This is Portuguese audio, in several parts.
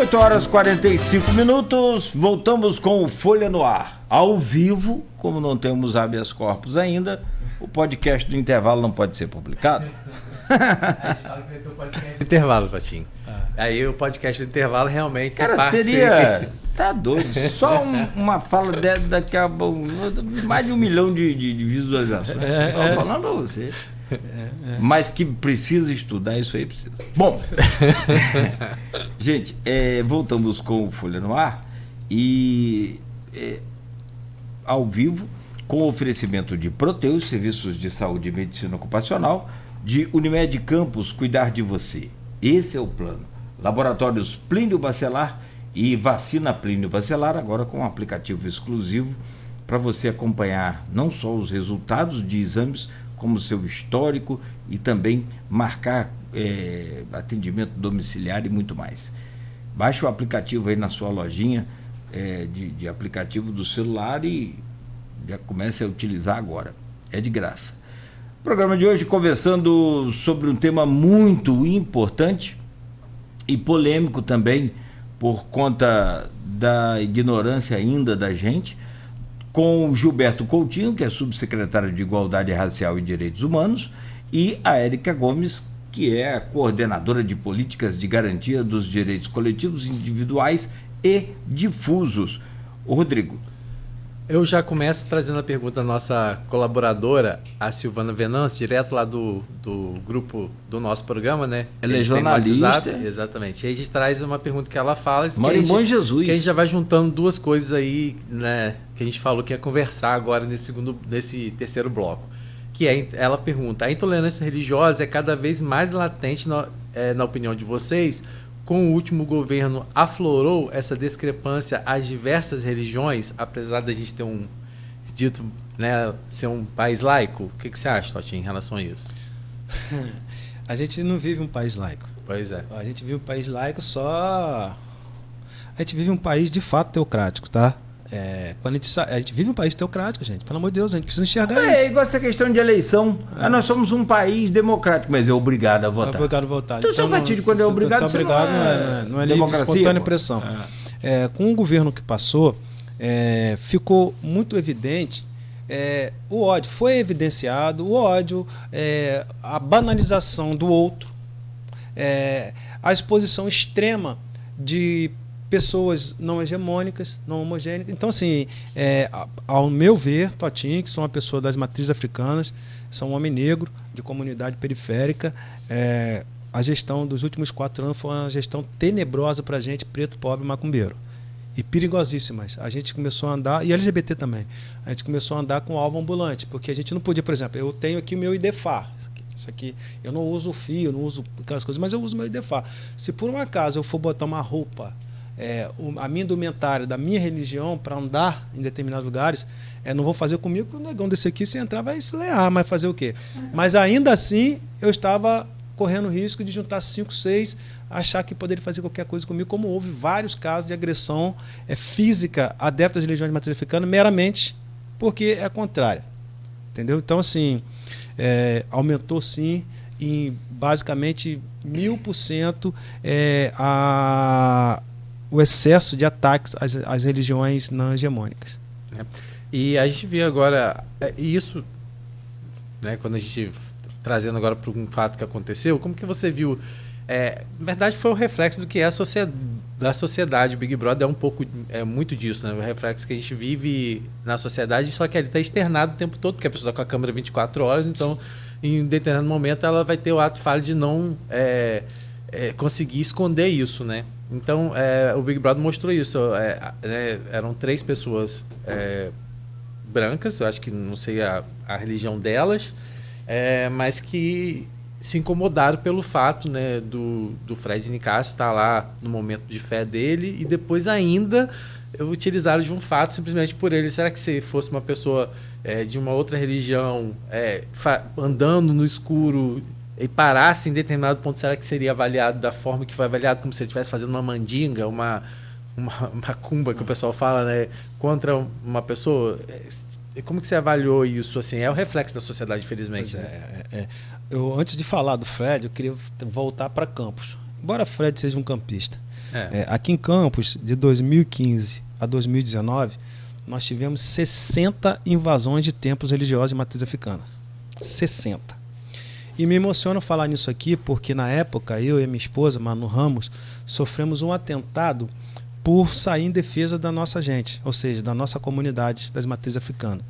8 horas e 45 minutos, voltamos com o Folha no Ar, ao vivo, como não temos habeas corpus ainda, o podcast do intervalo não pode ser publicado. A gente fala que vai ter o podcast do intervalo, Totinho. Aí o podcast do intervalo realmente... Cara, seria... Tá doido, só uma fala daqui a mais de 1 milhão de visualizações. Estou falando a você. Mas que precisa estudar, isso aí precisa. Bom, gente, voltamos com o Folha no Ar e ao vivo, com oferecimento de Proteus, serviços de saúde e medicina ocupacional, de Unimed Campos, cuidar de você. Esse é o plano. Laboratórios Plínio Bacelar e vacina Plínio Bacelar, agora com um aplicativo exclusivo para você acompanhar não só os resultados de exames, como o seu histórico e também marcar atendimento domiciliar e muito mais. Baixe o aplicativo aí na sua lojinha de aplicativo do celular e já comece a utilizar agora. É de graça. Programa de hoje conversando sobre um tema muito importante e polêmico também por conta da ignorância ainda da gente, com o Gilberto Coutinho, que é subsecretário de Igualdade Racial e Direitos Humanos, e a Érica Gomes, que é a coordenadora de políticas de garantia dos direitos coletivos, individuais e difusos. Ô Rodrigo. Eu já começo trazendo a pergunta da nossa colaboradora, a Silvana Venâncio, direto lá do grupo do nosso programa, né? Ela é jornalista. Exatamente. E aí a gente traz uma pergunta que ela fala. Mora em Bom Jesus. Que a gente já vai juntando duas coisas aí, né? Que a gente falou que ia conversar agora nesse terceiro bloco. Ela pergunta, a intolerância religiosa é cada vez mais latente na opinião de vocês? Com o último governo, aflorou essa discrepância às diversas religiões, apesar da gente ter dito, né, ser um país laico? O que você acha, Totinho, em relação a isso? A gente não vive um país laico. Pois é. A gente vive um país laico só... A gente vive um país de fato teocrático, tá? Quando a gente vive um país teocrático, gente. Pelo amor de Deus, a gente precisa enxergar isso. É igual essa questão de eleição. Nós somos um país democrático, mas é obrigado a votar. É obrigado a votar. Então, seu partido, quando é obrigado, você não é livre, espontânea pressão. Com o governo que passou, ficou muito evidente o ódio. Foi evidenciado o ódio, a banalização do outro, a exposição extrema de pessoas não hegemônicas, não homogêneas. Então, assim, ao meu ver, Totinho, que sou uma pessoa das matrizes africanas, sou um homem negro, de comunidade periférica, a gestão dos últimos 4 anos foi uma gestão tenebrosa para a gente, preto, pobre, macumbeiro. E perigosíssimas. A gente começou a andar, e LGBT também, a gente começou a andar com alvo ambulante, porque a gente não podia, por exemplo, eu tenho aqui o meu IDFA, isso aqui, eu não uso o fio, eu não uso aquelas coisas, mas eu uso o meu IDFA. Se por um acaso eu for botar uma roupa, a minha indumentária da minha religião para andar em determinados lugares, não vou fazer comigo, porque o negão desse aqui, se entrar, vai se lear, mas fazer o quê? Mas ainda assim, eu estava correndo o risco de juntar 5, 6, achar que poderia fazer qualquer coisa comigo, como houve vários casos de agressão física adeptas de religiões de matriz africana, meramente porque é contrária. Entendeu? Então, assim, aumentou sim, em basicamente 1000% o excesso de ataques às religiões não hegemônicas. E a gente vê agora isso, né, quando a gente trazendo agora para um fato que aconteceu, como que você viu? Na verdade, foi o reflexo do que é da sociedade. O Big Brother muito disso, né? O reflexo que a gente vive na sociedade, só que ele está externado o tempo todo, porque a pessoa está com a câmera 24 horas, então, em um determinado momento, ela vai ter o ato falho de não conseguir esconder isso, né? Então, o Big Brother mostrou isso. Eram 3 pessoas brancas, eu acho que não sei a religião delas, mas que se incomodaram pelo fato, né, do Fred Nicásio estar lá no momento de fé dele e depois ainda utilizaram de um fato simplesmente por ele. Será que se fosse uma pessoa de uma outra religião andando no escuro e parasse em determinado ponto, será que seria avaliado da forma que foi avaliado, como se ele estivesse fazendo uma mandinga, uma macumba, que o pessoal fala, né, contra uma pessoa? Como que você avaliou isso? Assim, é o reflexo da sociedade, infelizmente. Eu, antes de falar do Fred, eu queria voltar para Campos. embora Fred seja um campista, aqui em Campos, de 2015 a 2019, nós tivemos 60 invasões de templos religiosos de matriz africana. 60. E me emociona falar nisso aqui, porque na época, eu e minha esposa, Manu Ramos, sofremos um atentado por sair em defesa da nossa gente, ou seja, da nossa comunidade das matrizes africanas.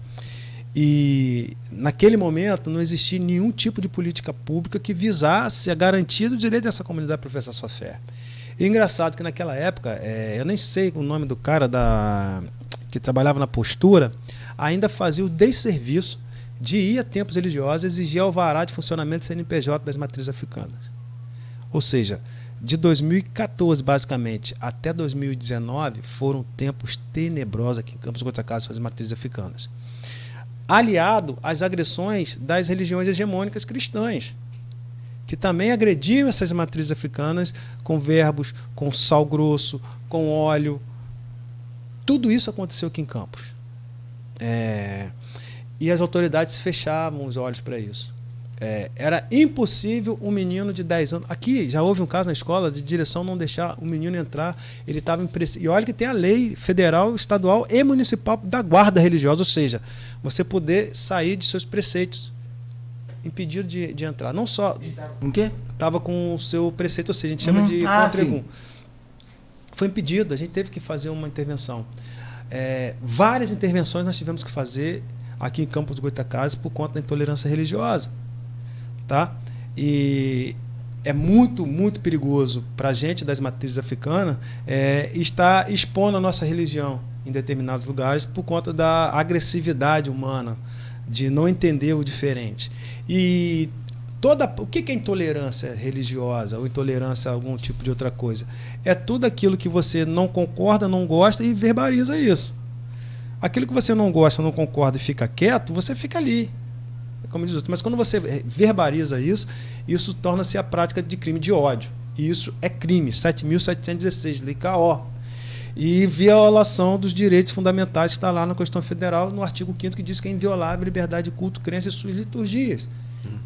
E naquele momento não existia nenhum tipo de política pública que visasse a garantia do direito dessa comunidade a professar sua fé. E engraçado que naquela época, eu nem sei o nome do cara que trabalhava na postura, ainda fazia o desserviço de ir a templos religiosos exigir alvará de funcionamento do CNPJ das matrizes africanas. Ou seja, de 2014, basicamente, até 2019, foram tempos tenebrosos aqui em Campos Goytacazes com as matrizes africanas. Aliado às agressões das religiões hegemônicas cristãs, que também agrediam essas matrizes africanas com verbos, com sal grosso, com óleo. Tudo isso aconteceu aqui em Campos. E as autoridades fechavam os olhos para isso. Era impossível um menino de 10 anos... Aqui já houve um caso na escola de direção não deixar o menino entrar. Ele estava E olha que tem a lei federal, estadual e municipal da guarda religiosa, ou seja, você poder sair de seus preceitos, impedido de entrar. Não só... Com quê? Estava com o seu preceito, ou seja, a gente chama de contregum. Foi impedido, a gente teve que fazer uma intervenção. Várias intervenções nós tivemos que fazer aqui em Campos do Goytacazes por conta da intolerância religiosa. Tá? E é muito, muito perigoso para a gente das matrizes africanas estar expondo a nossa religião em determinados lugares por conta da agressividade humana, de não entender o diferente. E o que é intolerância religiosa ou intolerância a algum tipo de outra coisa? É tudo aquilo que você não concorda, não gosta e verbaliza isso. Aquilo que você não gosta, não concorda e fica quieto, você fica ali. Como diz outro. Mas quando você verbaliza isso, isso torna-se a prática de crime de ódio. E isso é crime, 7.716, lei KO. E violação dos direitos fundamentais que está lá na Constituição Federal, no artigo 5º, que diz que é inviolável a liberdade de culto, crença e suas liturgias.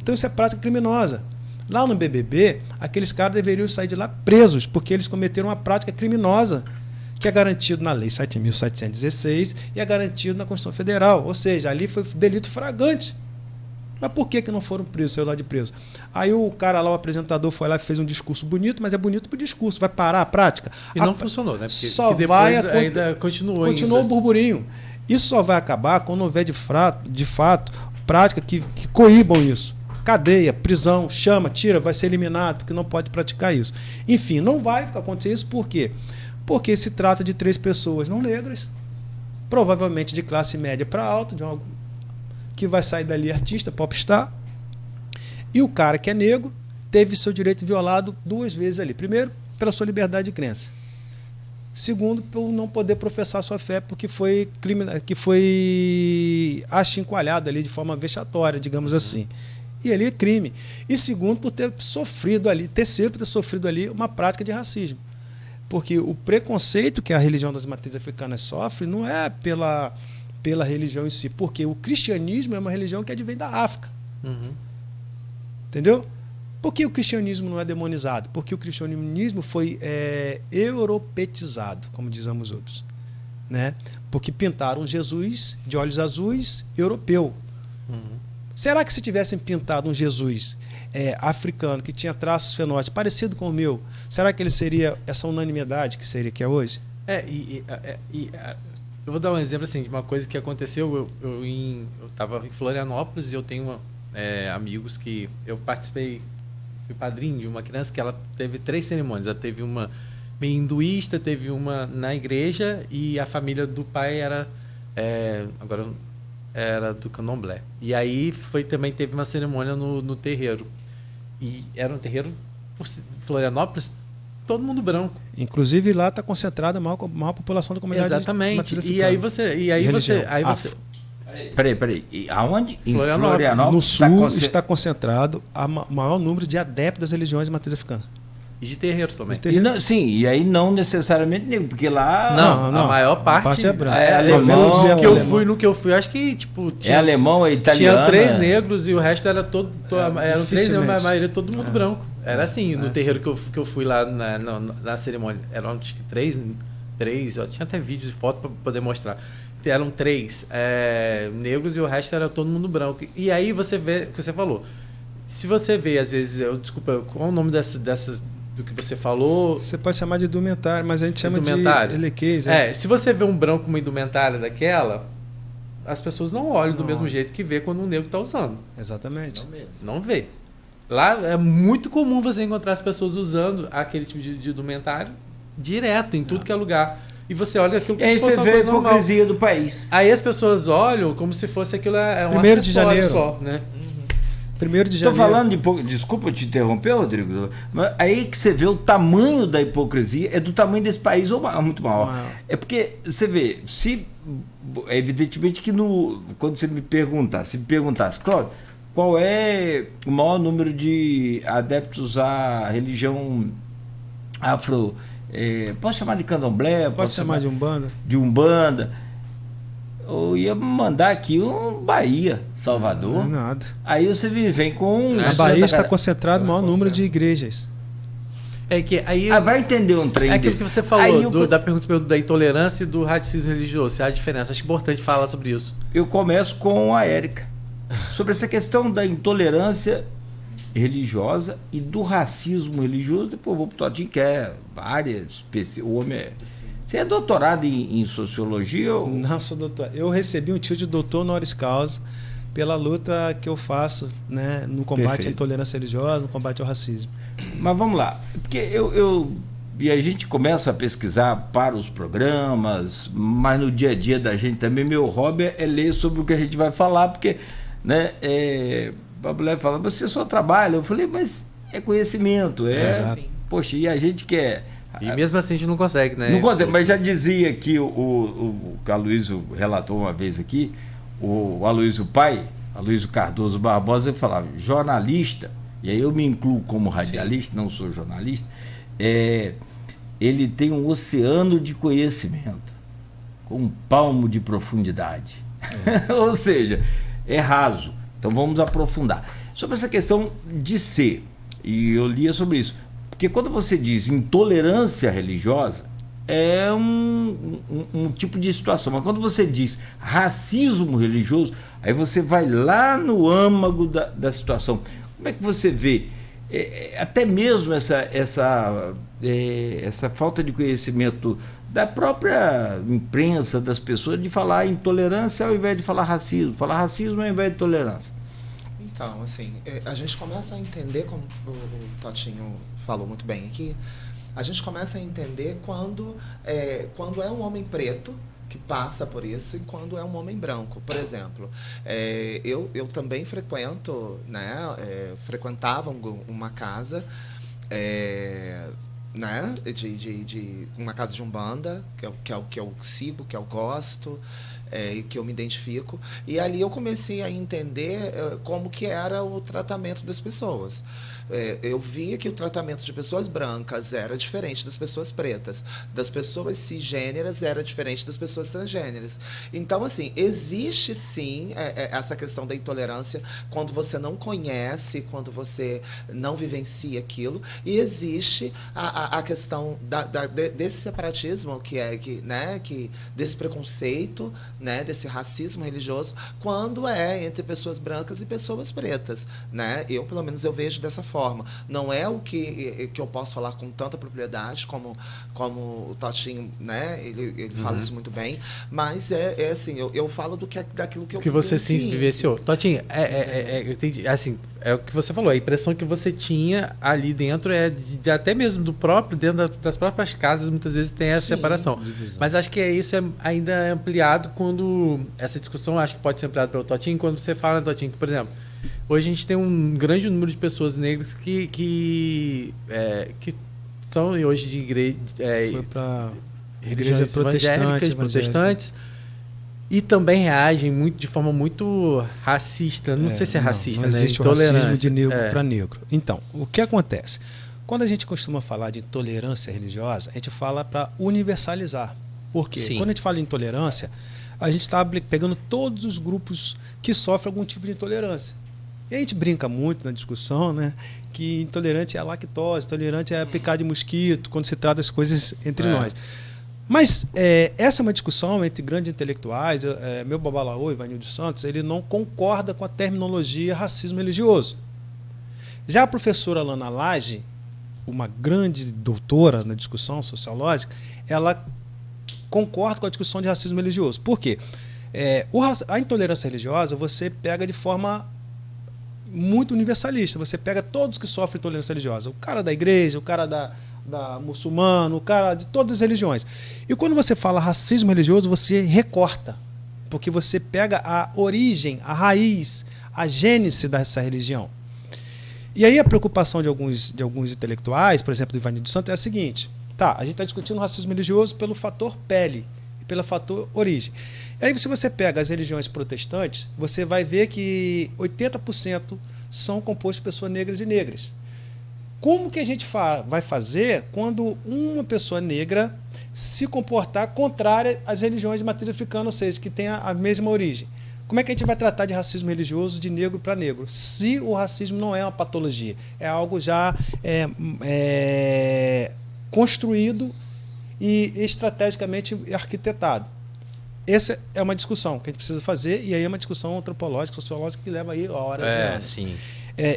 Então isso é prática criminosa. Lá no BBB, aqueles caras deveriam sair de lá presos, porque eles cometeram uma prática criminosa, que é garantido na Lei 7.716 e é garantido na Constituição Federal. Ou seja, ali foi delito flagrante. Mas por que não foram presos, saiu lá de preso? Aí o cara lá, o apresentador, foi lá e fez um discurso bonito, mas é bonito pro discurso, vai parar a prática? E não funcionou, né? Porque só depois vai ainda continuou o burburinho. Isso só vai acabar quando houver de fato prática que coíbam isso. Cadeia, prisão, chama, tira, vai ser eliminado, porque não pode praticar isso. Enfim, não vai acontecer isso por quê? Porque se trata de 3 pessoas não negras, provavelmente de classe média para alta, que vai sair dali artista, popstar, e o cara que é negro teve seu direito violado 2 vezes ali. Primeiro, pela sua liberdade de crença. Segundo, por não poder professar sua fé, porque foi achincoalhado ali de forma vexatória, digamos assim. E ali é crime. E segundo, por ter sofrido ali, uma prática de racismo. Porque o preconceito que a religião das matrizes africanas sofre não é pela religião em si, porque o cristianismo é uma religião que advém da África. Entendeu? Por que o cristianismo não é demonizado? Porque o cristianismo foi europeizado, como dizem os outros. Né? Porque pintaram Jesus de olhos azuis europeu. Será que se tivessem pintado um Jesus africano, que tinha traços fenótipos parecido com o meu, será que ele seria essa unanimidade que é hoje? Eu vou dar um exemplo assim, de uma coisa que aconteceu. Eu estava em Florianópolis e eu tenho amigos que eu participei, fui padrinho de uma criança que ela teve 3 cerimônias. Ela teve uma meio hinduísta, teve uma na igreja e a família do pai era do candomblé. E aí também teve uma cerimônia no terreiro. E era um terreiro, Florianópolis, todo mundo branco. Inclusive lá está concentrada a maior população da comunidade. Exatamente. Peraí. E aonde? Em Florianópolis. No sul está concentrado o maior número de adeptos das religiões de matriz africana. E de terreiros também. Sim, e aí não necessariamente negro, porque lá... Não, a maior parte é branca. É alemão. No que eu fui, acho que, tipo... É alemão, é italiano. Tinha 3 negros e o resto era todo... eram 3 negros, mas a maioria todo mundo branco. Era assim, no terreiro que eu fui lá na cerimônia. Eram, acho que 3, eu tinha até vídeos e fotos para poder mostrar. Eram 3 negros e o resto era todo mundo branco. E aí você vê, o que você falou, se você vê, às vezes, desculpa, qual é o nome dessas do que você falou? Você pode chamar de indumentário, mas a gente chama de elequês. Se você vê um branco com uma indumentária daquela, as pessoas não olham do mesmo jeito que vê quando um negro está usando. Exatamente. Não vê. Lá é muito comum você encontrar as pessoas usando aquele tipo de indumentário direto, em tudo que é lugar. E você olha aquilo como se fosse uma coisa normal. E aí você vê a hipocrisia do país. Aí as pessoas olham como se fosse aquilo um 1º de janeiro só, né? 1º de janeiro. Estou falando de desculpa te interromper, Rodrigo, mas aí que você vê o tamanho da hipocrisia é do tamanho desse país ou muito maior. É porque você vê, evidentemente que quando você me perguntasse, Cláudio, qual é o maior número de adeptos à religião afro? Posso chamar de candomblé? Pode chamar de Umbanda? De Umbanda. Eu ia mandar aqui Bahia, Salvador. Não é nada. Aí você vem com... A Bahia está concentrado o maior número de igrejas. Vai entender um trem aquilo que você falou, da pergunta da intolerância e do racismo religioso. É a diferença. Acho importante falar sobre isso. Eu começo com a Érica. Sobre essa questão da intolerância religiosa e do racismo religioso, depois vou para o Totinho, que é área específica. O homem Você é doutorado em sociologia? Ou... Não, sou doutor. Eu recebi um título de doutor honoris causa pela luta que eu faço, né, no combate à intolerância religiosa, no combate ao racismo. Mas vamos lá, porque e a gente começa a pesquisar para os programas, mas no dia a dia da gente também, meu hobby é ler sobre o que a gente vai falar, porque, né, a mulher fala, você só trabalha. Eu falei, mas é conhecimento, poxa, e a gente quer... E mesmo assim a gente não consegue, né? Não consegue, mas já dizia que o Aloysio relatou uma vez aqui, o Aloysio pai, Aloysio Cardoso Barbosa, ele falava, jornalista, e aí eu me incluo como radialista, não sou jornalista, ele tem um oceano de conhecimento, com um palmo de profundidade. Ou seja, é raso. Então vamos aprofundar. Sobre essa questão de ser, e eu lia sobre isso, porque quando você diz intolerância religiosa, é um tipo de situação. Mas quando você diz racismo religioso, aí você vai lá no âmago da situação. Como é que você vê até mesmo essa falta de conhecimento da própria imprensa, das pessoas, de falar intolerância ao invés de falar racismo ao invés de tolerância? Então, assim, a gente começa a entender, como o Totinho falou muito bem aqui, a gente começa a entender quando é um homem preto que passa por isso e quando é um homem branco. Por exemplo, eu também frequentava uma casa, né, de uma casa de Umbanda, que eu sigo, que eu gosto, que eu me identifico, e ali eu comecei a entender como que era o tratamento das pessoas. Eu via que o tratamento de pessoas brancas era diferente das pessoas pretas, das pessoas cisgêneras era diferente das pessoas transgêneras. Então, assim, existe sim essa questão da intolerância quando você não conhece, quando você não vivencia aquilo, e existe a questão desse separatismo, desse preconceito, né, desse racismo religioso, quando é entre pessoas brancas e pessoas pretas, né? Pelo menos eu vejo dessa forma. Não é o que eu posso falar com tanta propriedade como o Totinho, né? Ele fala isso muito bem, mas assim, eu falo daquilo que eu você sim vivenciou. Totinho, eu entendi, assim, é o que você falou, a impressão que você tinha ali dentro até mesmo dentro das próprias casas, muitas vezes tem essa separação. Divisão. Mas acho que isso ainda é ampliado quando essa discussão, acho que pode ser ampliada pelo Totinho, quando você fala, Totinho, que, por exemplo, hoje a gente tem um grande número de pessoas negras que são hoje de igreja, religiões protestantes, e também reagem de forma muito racista. Não sei se é racista, não existe o racismo de negro para negro. Então, o que acontece? Quando a gente costuma falar de intolerância religiosa, a gente fala para universalizar. Por quê? Sim. Quando a gente fala de intolerância, a gente está pegando todos os grupos que sofrem algum tipo de intolerância. E a gente brinca muito na discussão, né, que intolerante é a lactose, intolerante é a picada de mosquito, quando se trata das coisas entre nós. Mas essa é uma discussão entre grandes intelectuais. Meu babalaô, Ivanildo Santos, ele não concorda com a terminologia racismo religioso. Já a professora Lana Lage, uma grande doutora na discussão sociológica, ela concorda com a discussão de racismo religioso. Por quê? A intolerância religiosa você pega de forma muito universalista. Você pega todos que sofrem intolerância religiosa. O cara da igreja, o cara da muçulmano, o cara de todas as religiões. E quando você fala racismo religioso, você recorta. Porque você pega a origem, a raiz, a gênese dessa religião. E aí a preocupação de alguns intelectuais, por exemplo, do Ivanildo Santos, é a seguinte. Tá, a gente está discutindo racismo religioso pelo fator pele, pelo fator origem. E aí se você pega as religiões protestantes, você vai ver que 80% são compostos de pessoas negras e negras. Como que a gente vai fazer quando uma pessoa negra se comportar contrária às religiões de matriz africana, ou seja, que tem a mesma origem? Como é que a gente vai tratar de racismo religioso de negro para negro? Se o racismo não é uma patologia, é algo já construído e estrategicamente arquitetado. Essa é uma discussão que a gente precisa fazer, e aí é uma discussão antropológica, sociológica, que leva aí horas e anos. Sim.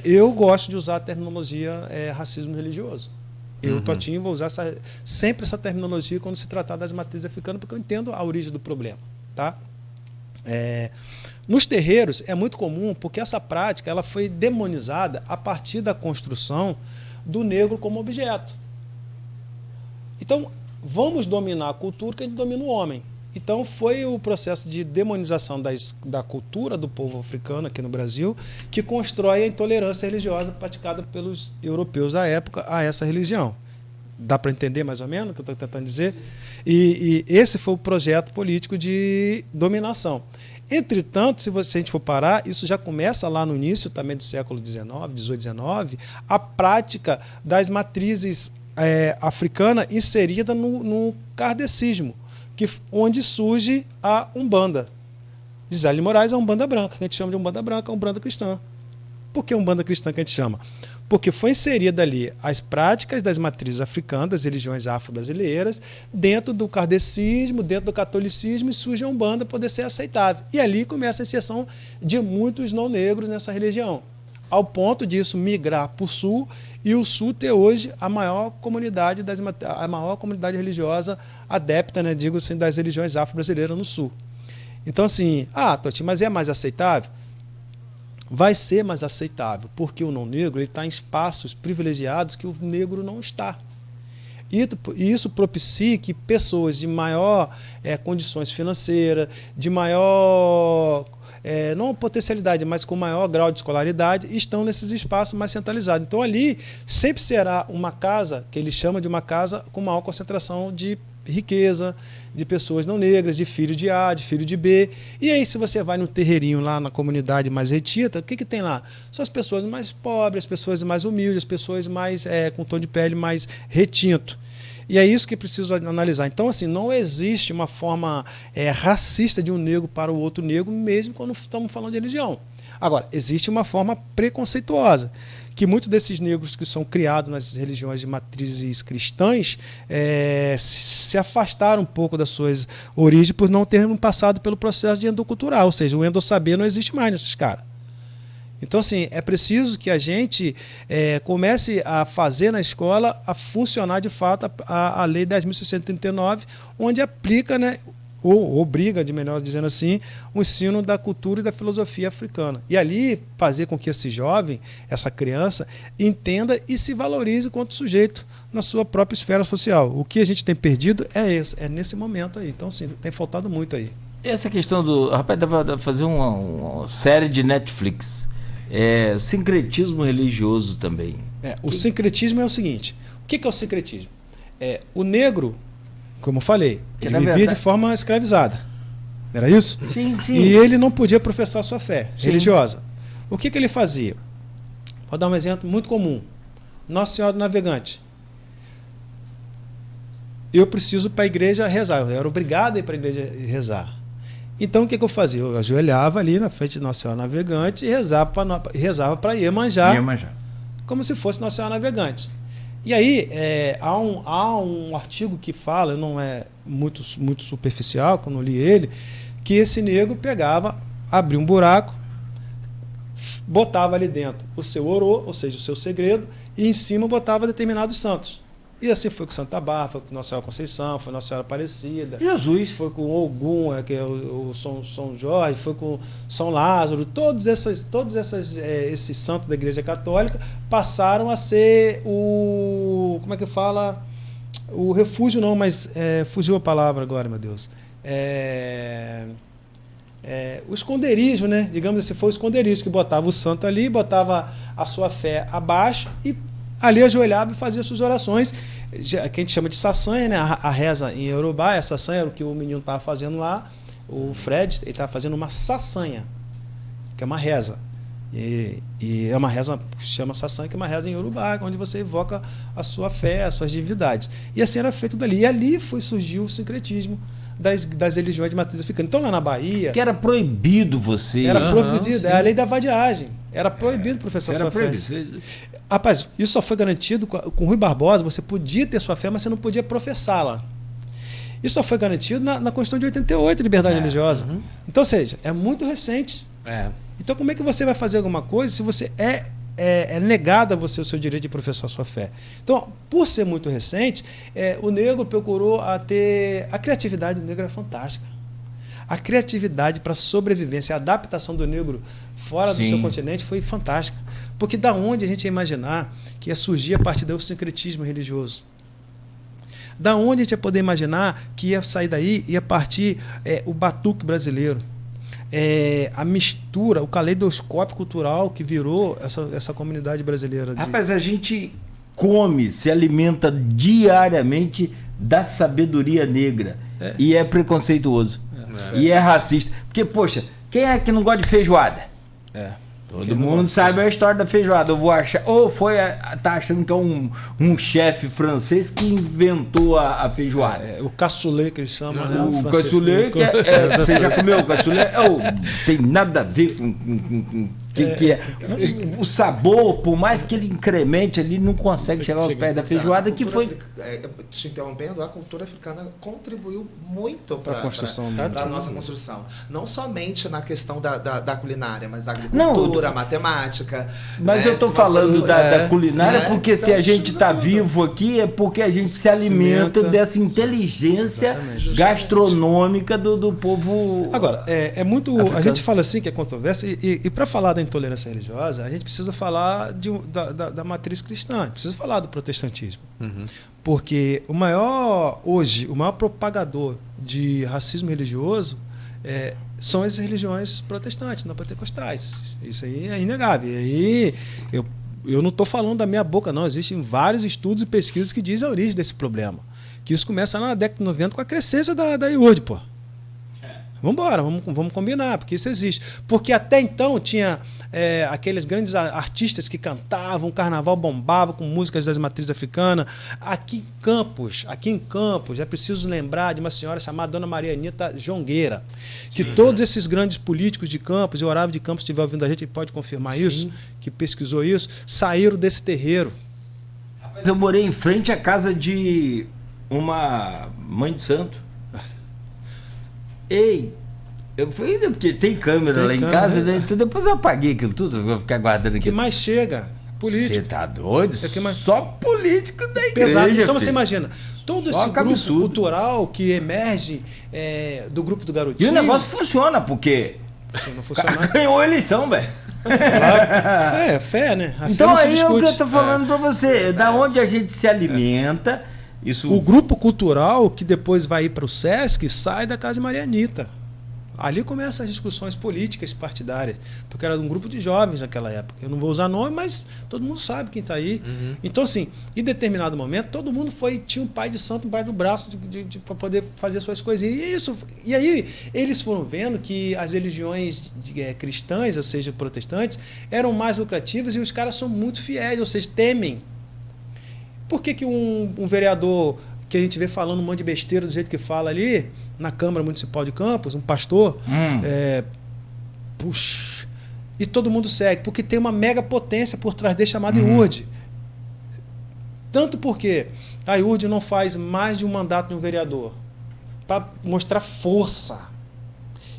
Eu gosto de usar a terminologia racismo religioso. Eu, Totinho, vou usar sempre essa terminologia quando se tratar das matrizes africanas, porque eu entendo a origem do problema. Tá? Nos terreiros é muito comum, porque essa prática ela foi demonizada a partir da construção do negro como objeto. Então, vamos dominar a cultura que a gente domina o homem. Então, foi o processo de demonização da cultura do povo africano aqui no Brasil que constrói a intolerância religiosa praticada pelos europeus da época a essa religião. Dá para entender mais ou menos o que eu estou tentando dizer? E esse foi o projeto político de dominação. Entretanto, se a gente for parar, isso já começa lá no início também do século XIX, XVIII, XIX, a prática das matrizes africanas inserida no kardecismo, onde surge a Umbanda. Diz Ali Moraes, a Umbanda branca, que a gente chama de Umbanda branca, a Umbanda cristã. Por que Umbanda cristã que a gente chama? Porque foi inserida ali as práticas das matrizes africanas, das religiões afro-brasileiras, dentro do kardecismo, dentro do catolicismo, e surge a Umbanda poder ser aceitável. E ali começa a inserção de muitos não-negros nessa religião, ao ponto disso migrar para o Sul, e o Sul ter hoje a maior comunidade religiosa adepta, né, digo assim, das religiões afro-brasileiras no Sul. Então, assim, Toti, mas é mais aceitável? Vai ser mais aceitável, porque o não-negro está em espaços privilegiados que o negro não está. E isso propicia que pessoas de maior condições financeiras, de maior, não potencialidade, mas com maior grau de escolaridade, estão nesses espaços mais centralizados. Então ali sempre será uma casa, que ele chama de uma casa com maior concentração de riqueza, de pessoas não negras, de filho de A, de filho de B. E aí, se você vai no terreirinho lá na comunidade mais retita, o que tem lá? São as pessoas mais pobres, as pessoas mais humildes, as pessoas mais com tom de pele mais retinto. E é isso que preciso analisar. Então, assim, não existe uma forma racista de um negro para o outro negro, mesmo quando estamos falando de religião. Agora, existe uma forma preconceituosa, que muitos desses negros que são criados nas religiões de matrizes cristãs se afastaram um pouco das suas origens por não terem passado pelo processo de endocultural, ou seja, o endossaber não existe mais nesses caras. Então, assim, é preciso que a gente comece a fazer na escola a funcionar de fato a Lei 10.639, onde aplica, né, ou obriga, de melhor dizendo assim, o ensino da cultura e da filosofia africana. E ali fazer com que esse jovem, essa criança, entenda e se valorize quanto sujeito na sua própria esfera social. O que a gente tem perdido é nesse momento aí. Então, sim, tem faltado muito aí. Essa questão do... Rapaz, dá para fazer uma série de Netflix. Sincretismo religioso também. O sincretismo é o seguinte. O que é o sincretismo? O negro, como eu falei, ele vivia de forma escravizada. Era isso? Sim, sim. E ele não podia professar sua fé religiosa. O que ele fazia? Vou dar um exemplo muito comum. Nossa Senhora do Navegante. Eu preciso para a igreja rezar. Eu era obrigado a ir para a igreja rezar. Então, o que eu fazia? Eu ajoelhava ali na frente de Nossa Senhora Navegante e rezava para Iemanjá, como se fosse Nossa Senhora Navegante. E aí, há um artigo que fala, não é muito superficial, quando eu li ele, que esse negro pegava, abria um buraco, botava ali dentro o seu orô, ou seja, o seu segredo, e em cima botava determinados santos. E assim foi com Santa Bárbara, foi com Nossa Senhora Conceição, foi com Nossa Senhora Aparecida. Jesus. Foi com Ogum, que é o São Jorge, foi com São Lázaro. Todos esses santos da Igreja Católica passaram a ser o... Como é que fala? O refúgio não, mas fugiu a palavra agora, meu Deus. O esconderijo, né? Digamos assim, foi o esconderijo, que botava o santo ali, botava a sua fé abaixo e ali ajoelhava e fazia suas orações, que a gente chama de sasanha, né? A reza em Iorubá, a sasanha era o que o menino estava fazendo lá, o Fred, ele estava fazendo uma sasanha, que é uma reza. E é uma reza, chama sasanha, que é uma reza em Iorubá, onde você evoca a sua fé, as suas divindades. E assim era feito dali. E ali surgiu o sincretismo das religiões de matriz africana. Então lá na Bahia... Que era proibido você... Era proibido, é a lei da vadiagem. Era proibido professar sua fé. Rapaz, isso só foi garantido com Rui Barbosa. Você podia ter sua fé, mas você não podia professá-la. Isso só foi garantido na Constituição de 88, liberdade religiosa. Então, ou seja, é muito recente. Então, como é que você vai fazer alguma coisa se você é negado a você o seu direito de professar sua fé? Então, por ser muito recente, o negro procurou ter... A criatividade do negro é fantástica. A criatividade para sobrevivência, a adaptação do negro fora do seu continente foi fantástica. Porque da onde a gente ia imaginar que ia surgir a partir do sincretismo religioso? Da onde a gente ia poder imaginar que ia sair daí, ia partir o batuque brasileiro? A mistura, o caleidoscópio cultural que virou essa comunidade brasileira. Rapaz, a gente come, se alimenta diariamente da sabedoria negra. E é preconceituoso. E é racista. Porque, poxa, quem é que não gosta de feijoada? Todo mundo sabe a história da feijoada. Eu vou achar. Ou tá achando que é um chefe francês que inventou a feijoada. O cassoulet que eles chamam, né? O cassoulet, você já comeu o cassoulet? Tem nada a ver com que é. O sabor, por mais que ele incremente ali, não consegue chegar aos pés da feijoada, que foi... Te interrompendo, a cultura africana contribuiu muito para a nossa construção. Não somente na questão da culinária, mas da agricultura, matemática. Mas eu estou falando da culinária porque então, se a gente está vivo aqui é porque a gente se alimenta dessa inteligência gastronômica do povo. Agora, muito... africano. A gente fala assim que é controvérsia e para falar da intolerância religiosa, a gente precisa falar da matriz cristã, precisa falar do protestantismo. Porque o maior propagador de racismo religioso são as religiões protestantes, não pentecostais. Isso aí é inegável. E aí eu não estou falando da minha boca, não. Existem vários estudos e pesquisas que dizem a origem desse problema. Que isso começa lá na década de 90 com a crescência da IURD, pô. Vamos embora, vamos combinar, porque isso existe. Porque até então tinha aqueles grandes artistas que cantavam, o carnaval bombava com músicas das matrizes africanas. Aqui em Campos, é preciso lembrar de uma senhora chamada Dona Maria Anita Jongueira, que todos esses grandes políticos de Campos, e o Horácio de Campos, se estiver ouvindo a gente, ele pode confirmar isso, que pesquisou isso, saíram desse terreiro. Eu morei em frente à casa de uma mãe de santo. Eu fui, porque tem câmera lá em casa, né? Então depois eu apaguei aquilo tudo, vou ficar guardando aqui. O que mais chega? Político. Você tá doido? Só político da igreja. Pesado. Então você imagina, todo esse grupo cultural que emerge do grupo do garotinho. E o negócio funciona, porque não funciona. Ganhou a eleição, velho. Claro. Fé, né? Então aí é o que eu tô falando pra você. Da onde a gente se alimenta. Isso... O grupo cultural que depois vai ir para o SESC sai da casa de Maria Anita. Ali começam as discussões políticas partidárias, porque era um grupo de jovens naquela época. Eu não vou usar nome, mas todo mundo sabe quem está aí. Então, assim, em determinado momento, todo mundo tinha um pai de santo embaixo do braço para poder fazer suas coisinhas. E aí eles foram vendo que as religiões cristãs, ou seja, protestantes, eram mais lucrativas e os caras são muito fiéis, ou seja, temem Por que um vereador que a gente vê falando um monte de besteira do jeito que fala ali, na Câmara Municipal de Campos, um pastor, puxa, e todo mundo segue? Porque tem uma mega potência por trás dele chamada IURD. Tanto porque a IURD não faz mais de um mandato de um vereador, para mostrar força.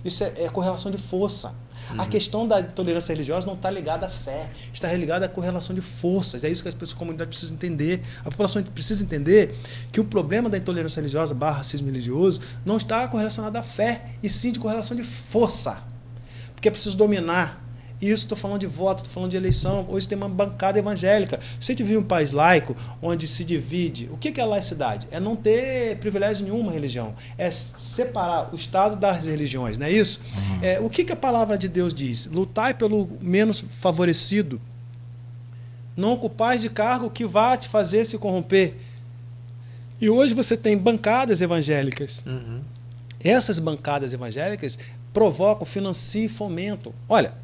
Isso é correlação de força. A questão da tolerância religiosa não está ligada à fé, está ligada à correlação de forças. É isso que as pessoas da comunidade precisam entender. A população precisa entender que o problema da intolerância religiosa / racismo religioso não está correlacionado à fé, e sim de correlação de força. Porque é preciso dominar. E isso, estou falando de voto, estou falando de eleição. Hoje tem uma bancada evangélica. Se a gente vive um país laico, onde se divide... O que é laicidade? É não ter privilégio em nenhuma religião. É separar o Estado das religiões, não é isso? O que a palavra de Deus diz? Lutai pelo menos favorecido. Não ocupais de cargo que vá te fazer se corromper. E hoje você tem bancadas evangélicas. Essas bancadas evangélicas provocam, financiam e fomentam. Olha...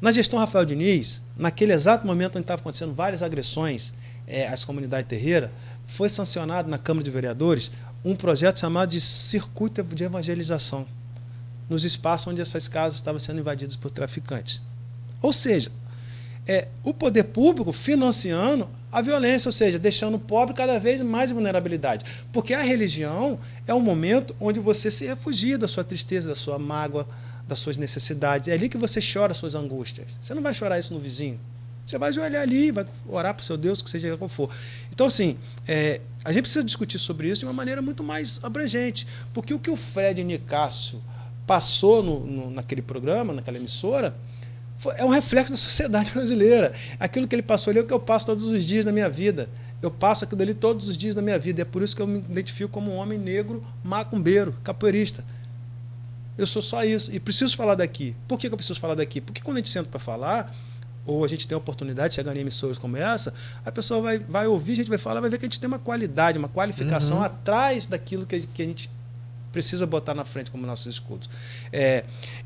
Na gestão Rafael Diniz, naquele exato momento onde estavam acontecendo várias agressões às comunidades terreiras, foi sancionado na Câmara de Vereadores um projeto chamado de Circuito de Evangelização, nos espaços onde essas casas estavam sendo invadidas por traficantes. Ou seja, o poder público financiando a violência, ou seja, deixando o pobre cada vez mais em vulnerabilidade. Porque a religião é um momento onde você se refugia da sua tristeza, da sua mágoa, das suas necessidades. É ali que você chora as suas angústias. Você não vai chorar isso no vizinho. Você vai ajoelhar ali, vai orar para o seu Deus, que seja qual for. Então, assim, a gente precisa discutir sobre isso de uma maneira muito mais abrangente. Porque o que o Fred Nicásio passou naquele programa, naquela emissora, é um reflexo da sociedade brasileira. Aquilo que ele passou ali é o que eu passo todos os dias da minha vida. Eu passo aquilo ali todos os dias da minha vida. É por isso que eu me identifico como um homem negro, macumbeiro, capoeirista. Eu sou só isso. E preciso falar daqui. Por que eu preciso falar daqui? Porque quando a gente senta para falar, ou a gente tem a oportunidade de chegar em emissoras como essa, a pessoa vai ouvir, a gente vai falar, vai ver que a gente tem uma qualidade, uma qualificação atrás daquilo que a gente precisa botar na frente como nossos escudos.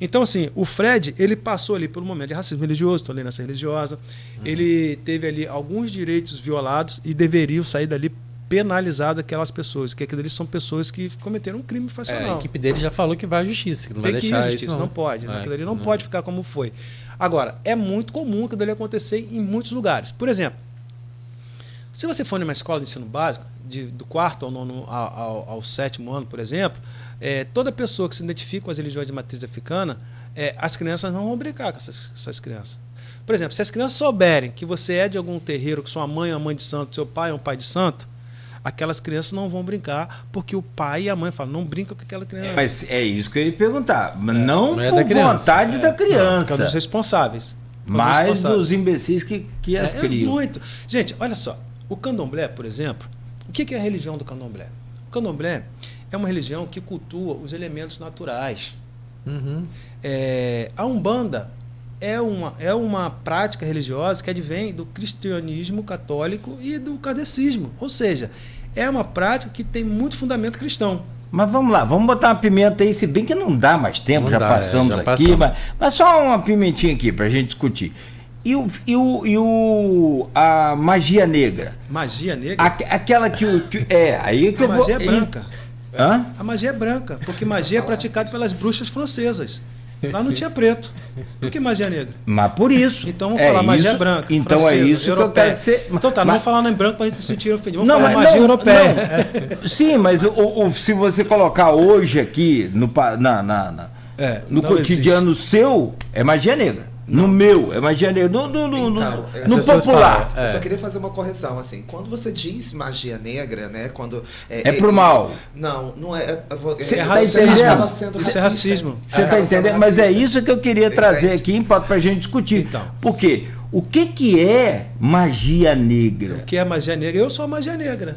Então, assim, o Fred, ele passou ali por um momento de racismo religioso, tolerância religiosa, ele teve ali alguns direitos violados e deveriam sair dali penalizadas aquelas pessoas, que aquilo ali são pessoas que cometeram um crime infracional. A equipe dele já falou que vai à justiça, que não vai deixar ir à justiça, não pode. Aquilo ali não pode ficar como foi. Agora, é muito comum aquilo ali acontecer em muitos lugares. Por exemplo, se você for numa escola de ensino básico, do 4º ao 9º ao 7º ano, por exemplo, toda pessoa que se identifica com as religiões de matriz africana, as crianças não vão brincar com essas crianças. Por exemplo, se as crianças souberem que você é de algum terreiro, que sua mãe é uma mãe de santo, seu pai é um pai de santo, aquelas crianças não vão brincar, porque o pai e a mãe falam, não brinca com aquela criança. Mas é isso que eu ia perguntar. Não por vontade da criança. Não, é dos responsáveis. Mas dos imbecis que as criam. Muito. Gente, olha só. O candomblé, por exemplo, o que é a religião do candomblé? O candomblé é uma religião que cultua os elementos naturais. A Umbanda é uma prática religiosa que advém do cristianismo católico e do kardecismo. Ou seja, é uma prática que tem muito fundamento cristão. Mas vamos lá, vamos botar uma pimenta aí, se bem que não dá mais tempo, já passamos aqui, mas só uma pimentinha aqui para a gente discutir. E a magia negra? Magia negra? Aquela que aí que eu vou... magia é branca. Hã? A magia é branca, porque magia é praticada pelas bruxas francesas. Lá não tinha preto. Por que magia negra? Mas por isso. Então vamos falar magia branca. Então francesa, é isso europeia. Que eu quero que você... Então tá, não vamos falar em branco para a gente se sentir ofendido. Vamos falar magia europeia. Não. Sim, mas se você colocar hoje aqui no cotidiano existe. Seu, é magia negra. No meu, é magia negra. No popular. Eu só queria fazer uma correção, assim. Quando você diz magia negra, né? Quando pro mal. Não é. Você acaba sendo isso é racismo. Você está entendendo? Mas é isso que eu queria trazer aqui para a gente discutir. Então. Por quê? O que é magia negra? O que é magia negra? Eu sou a magia negra.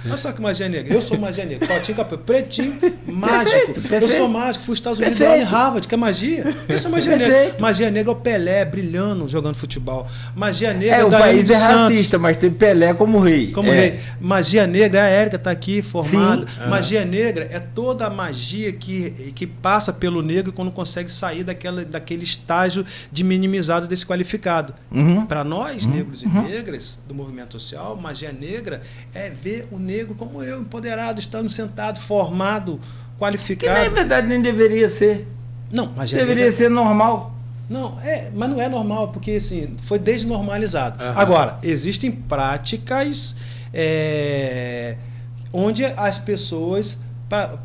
Olha só que magia negra. Eu sou magia negra. Pautinho, pretinho, mágico. Perfeito. Eu sou mágico, fui aos Estados Unidos lá em Harvard, que é magia. Isso é magia negra. Magia negra é o Pelé brilhando, jogando futebol. Magia negra o país é racista, mas tem Pelé como rei. Rei. Magia negra, a Érica está aqui formada. Sim. Magia negra é toda a magia que passa pelo negro quando consegue sair daquele estágio de minimizado e desqualificado. Para nós, negros e negras do movimento social, magia negra é ver o negro como eu, empoderado, estando sentado, formado, qualificado. Que na verdade nem deveria ser. Não, magia deveria negra ser normal. Não, mas não é normal, porque assim, foi desnormalizado. Agora, existem práticas onde as pessoas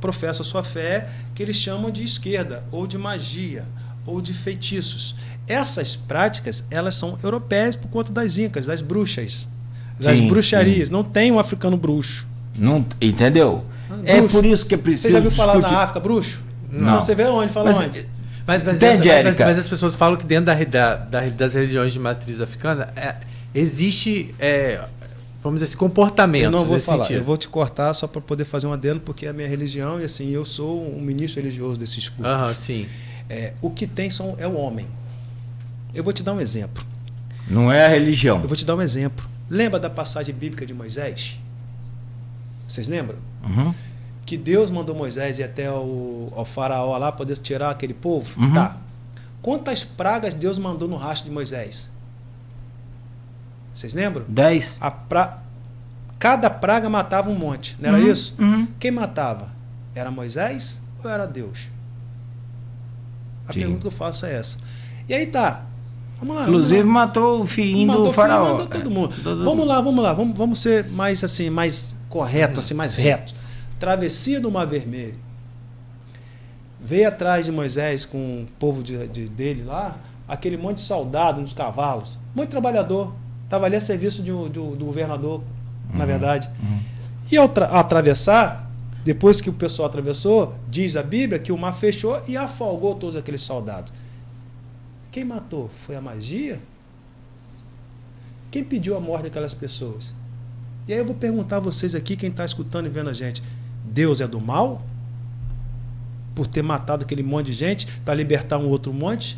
professam sua fé, que eles chamam de esquerda, ou de magia, ou de feitiços. Essas práticas, elas são europeias por conta das incas, das bruxas, das bruxarias. Não tem um africano bruxo. Não, entendeu? É por isso que é preciso. Você já viu falar na África bruxo? Não. Você vê onde? Fala onde? Mas as pessoas falam que dentro das religiões de matriz africana existe, vamos dizer assim, comportamento. Eu não vou falar, eu vou te cortar só para poder fazer um adendo, porque é a minha religião e assim, eu sou um ministro religioso desses cultos. Sim. O que tem é o homem. Eu vou te dar um exemplo. Não é a religião. Eu vou te dar um exemplo. Lembra da passagem bíblica de Moisés? Vocês lembram? Que Deus mandou Moisés ir até ao faraó lá poder tirar aquele povo? Tá. Quantas pragas Deus mandou no rastro de Moisés? Vocês lembram? 10. Cada praga matava um monte, não era isso? Quem matava? Era Moisés ou era Deus? A pergunta que eu faço é essa. E aí tá. Vamos lá. Inclusive matou o filhinho do faraó. Matou todo mundo. Vamos lá. Vamos ser mais assim, mais correto, assim, mais reto. Travessia do Mar Vermelho. Veio atrás de Moisés com o povo dele lá, aquele monte de soldado nos cavalos, muito trabalhador. Estava ali a serviço do governador, na verdade. E ao atravessar, depois que o pessoal atravessou, diz a Bíblia que o mar fechou e afogou todos aqueles soldados. Quem matou? Foi a magia? Quem pediu a morte daquelas pessoas? E aí eu vou perguntar a vocês aqui, quem está escutando e vendo a gente, Deus é do mal? Por ter matado aquele monte de gente para libertar um outro monte?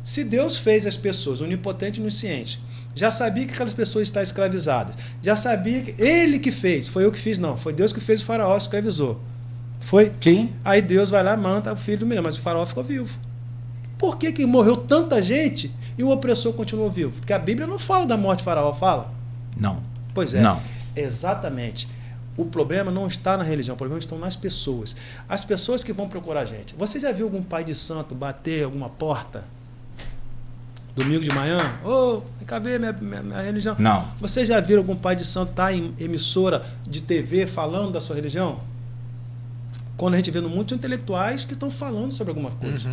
Se Deus fez as pessoas, onipotente e onisciente, já sabia que aquelas pessoas estavam escravizadas, já sabia que ele que fez, foi eu que fiz, não, foi Deus que fez o faraó, escravizou. Foi? Sim. Aí Deus vai lá e manda o filho do menino, mas o faraó ficou vivo. Por que morreu tanta gente e o opressor continuou vivo? Porque a Bíblia não fala da morte do faraó, fala? Não. Pois é. Não. Exatamente. O problema não está na religião, o problema está nas pessoas. As pessoas que vão procurar a gente. Você já viu algum pai de santo bater alguma porta? Domingo de manhã? Vem cá ver minha religião. Não. Você já viu algum pai de santo estar em emissora de TV falando da sua religião? Quando a gente vê no mundo de intelectuais que estão falando sobre alguma coisa.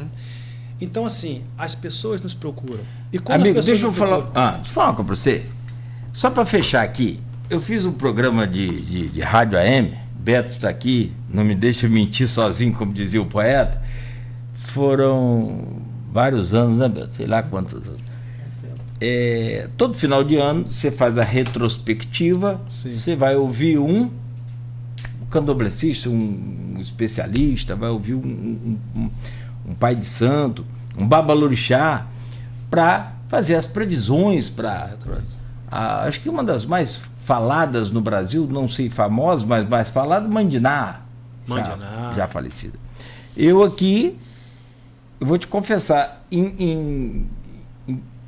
Então, assim, as pessoas nos procuram. E quando amigo, as pessoas deixa eu falar uma coisa para você. Só para fechar aqui, eu fiz um programa de rádio AM, Beto está aqui, não me deixa mentir sozinho, como dizia o poeta. Foram vários anos, né, Beto? Sei lá quantos anos. Todo final de ano você faz a retrospectiva, você vai ouvir um candomblessista, um especialista, vai ouvir um pai de santo, um babalorixá, para fazer as previsões para... acho que uma das mais faladas no Brasil, não sei famosa, mas mais falada, Mandiná. Já falecida. Eu aqui, eu vou te confessar, em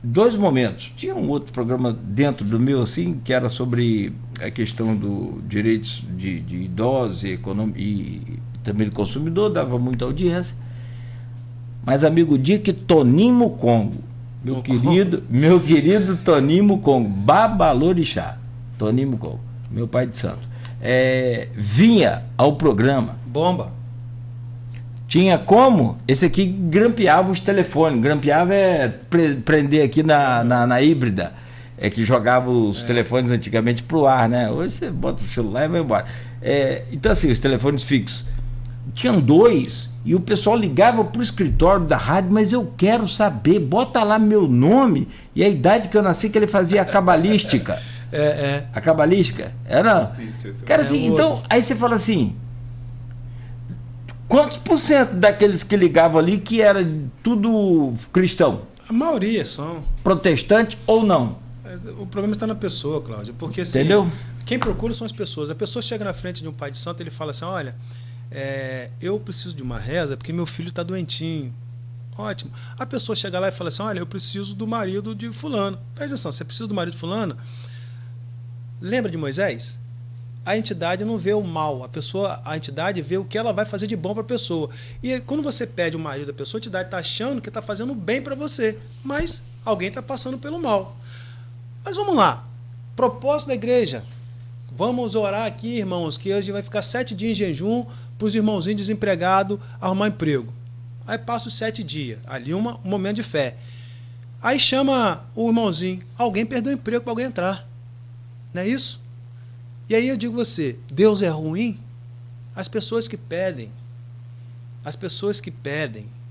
2 momentos, tinha um outro programa dentro do meu, assim, que era sobre a questão dos direitos de idosos e também do consumidor, dava muita audiência. Mas, amigo, Dick Toninho Mukongo, meu querido Toninho Mukongo, babalorixá, Toninho Mukongo, meu pai de santo, vinha ao programa. Bomba. Tinha como? Esse aqui grampeava os telefones. Grampeava prender aqui na híbrida. Que jogava os telefones antigamente pro ar, né? Hoje você bota o celular e vai embora. Então, assim, os telefones fixos. Tinham 2 e o pessoal ligava pro escritório da rádio, mas eu quero saber, bota lá meu nome e a idade que eu nasci, que ele fazia a cabalística. A cabalística? Não. Cara, assim, então, aí você fala assim, quantos por cento daqueles que ligavam ali que era tudo cristão? A maioria são. Protestante ou não? O problema está na pessoa, Cláudio, porque assim, entendeu? Quem procura são as pessoas. A pessoa chega na frente de um pai de santo, ele fala assim, olha, eu preciso de uma reza porque meu filho está doentinho. Ótimo. A pessoa chega lá e fala assim, olha, eu preciso do marido de fulano. Presta atenção, você precisa do marido de fulano? Lembra de Moisés? A entidade não vê o mal, a entidade vê o que ela vai fazer de bom para a pessoa. E quando você pede o marido da pessoa, a entidade está achando que está fazendo bem para você, mas alguém está passando pelo mal. Mas vamos lá, propósito da igreja, vamos orar aqui, irmãos, que hoje vai ficar 7 dias em jejum para os irmãozinhos desempregados arrumar emprego. Aí passa os 7 dias, ali um momento de fé. Aí chama o irmãozinho, alguém perdeu o emprego para alguém entrar. Não é isso? E aí eu digo você, Deus é ruim? As pessoas que pedem,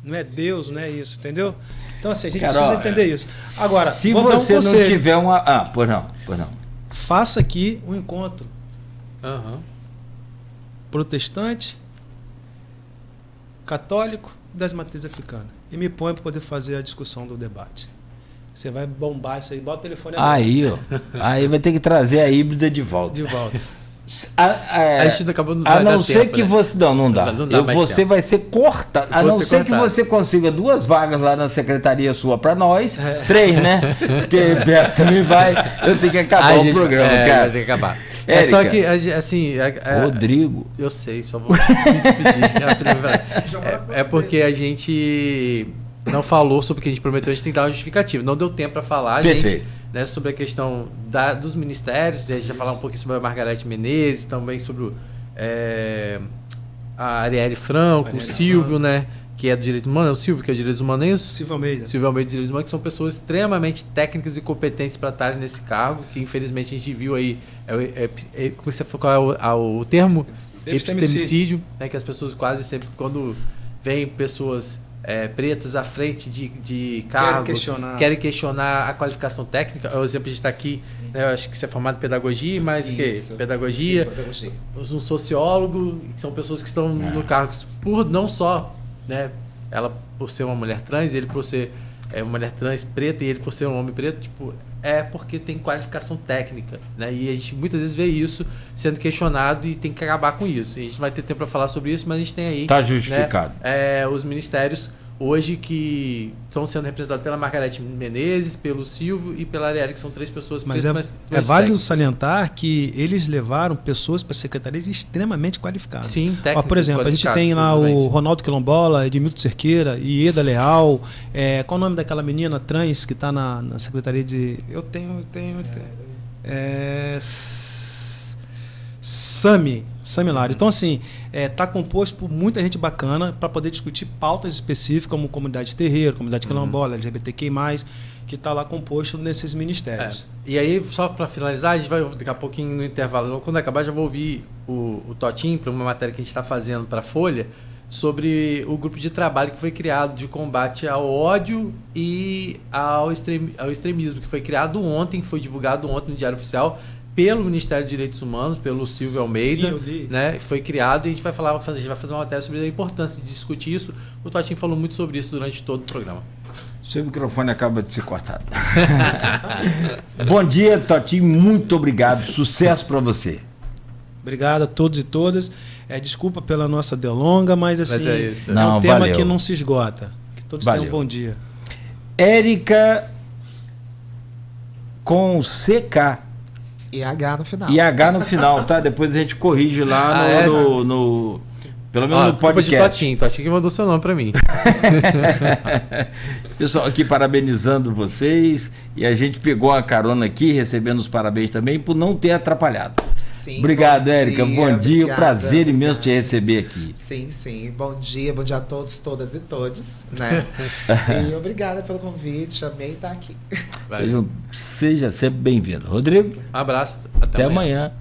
não é Deus, não é isso, entendeu? Então assim, a gente precisa entender isso. Agora, se você não tiver uma... pois não. Faça aqui um encontro. Protestante, católico, das matrizes africanas. E me põe para poder fazer a discussão do debate. Você vai bombar isso aí, bota o telefone aí. Aí vai ter que trazer a híbrida de volta. A gente acabou a não ser que você... Não dá. Você vai ser cortado. A não ser que você consiga 2 vagas lá na secretaria sua para nós. 3, né? Porque Beto também vai. Eu tenho que acabar o programa, cara. Tem que acabar. Érica, só que, assim... Rodrigo. Eu sei, só vou me despedir. Porque a gente não falou sobre o que a gente prometeu, a gente tem que dar uma justificativa. Não deu tempo para falar, gente, né, sobre a questão dos ministérios. A gente já falar um pouquinho sobre a Margarete Menezes, também sobre a Arielle Franco, o Silvio, né? Que é do Direito Humano, o Silvio, que é do Direitos Humanos, e o Silvio Almeida do Direitos Humanos, que são pessoas extremamente técnicas e competentes para estarem nesse cargo, que infelizmente a gente viu aí, qual é o termo? Epistemicídio, né, que as pessoas quase sempre, quando vêm pessoas pretas à frente de cargos, querem questionar a qualificação técnica. O exemplo, a gente está aqui, né, eu acho que você é formado em pedagogia, mas pedagogia, um sociólogo, que são pessoas que estão no cargo por não só, né, ela por ser uma mulher trans, ele por ser uma mulher trans preta e ele por ser um homem preto, tipo, porque tem qualificação técnica, né? E a gente muitas vezes vê isso sendo questionado e tem que acabar com isso. A gente não vai ter tempo para falar sobre isso, mas a gente tem aí... Está justificado. Né, os ministérios hoje que estão sendo representados pela Margarete Menezes, pelo Silvio e pela Arielle, que são 3 pessoas. Mas é válido salientar que eles levaram pessoas para secretarias extremamente qualificadas. Sim, técnicos. Por exemplo, a gente tem lá o Ronaldo Quilombola, Edmilton Cerqueira, Ieda Leal. Qual o nome daquela menina trans que está na secretaria de... Eu tenho. Sami Lara. Então, assim, está composto por muita gente bacana para poder discutir pautas específicas, como comunidade terreiro, comunidade quilombola, LGBTQI+, que está lá composto nesses ministérios. E aí, só para finalizar, a gente vai daqui a pouquinho no intervalo, quando acabar, já vou ouvir o Totinho para uma matéria que a gente está fazendo para a Folha, sobre o grupo de trabalho que foi criado de combate ao ódio e ao extremismo, que foi criado ontem, foi divulgado ontem no Diário Oficial, pelo Ministério dos Direitos Humanos, pelo Silvio Almeida, né? Foi criado e a gente vai fazer uma matéria sobre a importância de discutir isso. O Totinho falou muito sobre isso durante todo o programa. Seu microfone acaba de ser cortado. Bom dia, Totinho, muito obrigado. Sucesso para você. Obrigado a todos e todas. Desculpa pela nossa delonga, mas assim, um tema que não se esgota. Que todos tenham um bom dia. Érica com CK. E H no final. E H no final, tá? Depois a gente corrige lá no pelo menos no podcast. Totinho que mandou seu nome para mim. Pessoal aqui parabenizando vocês, e a gente pegou a carona aqui, recebendo os parabéns também por não ter atrapalhado. Sim, obrigado, Érica. Bom dia, prazer imenso te receber aqui. Sim. Bom dia a todos, todas e todos, né? E obrigada pelo convite, amei estar aqui. Seja sempre bem-vindo. Rodrigo? Um abraço, até amanhã.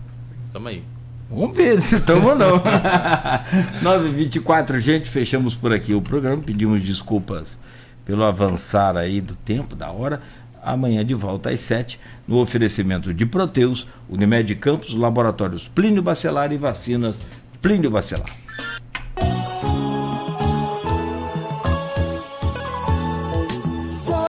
Tamo aí. Vamos ver se estamos ou não. 9h24, gente, fechamos por aqui o programa. Pedimos desculpas pelo avançar aí do tempo, da hora. amanhã de volta às 7, no oferecimento de Proteus, Unimed Campos, Laboratórios Plínio Bacelar e Vacinas Plínio Bacelar.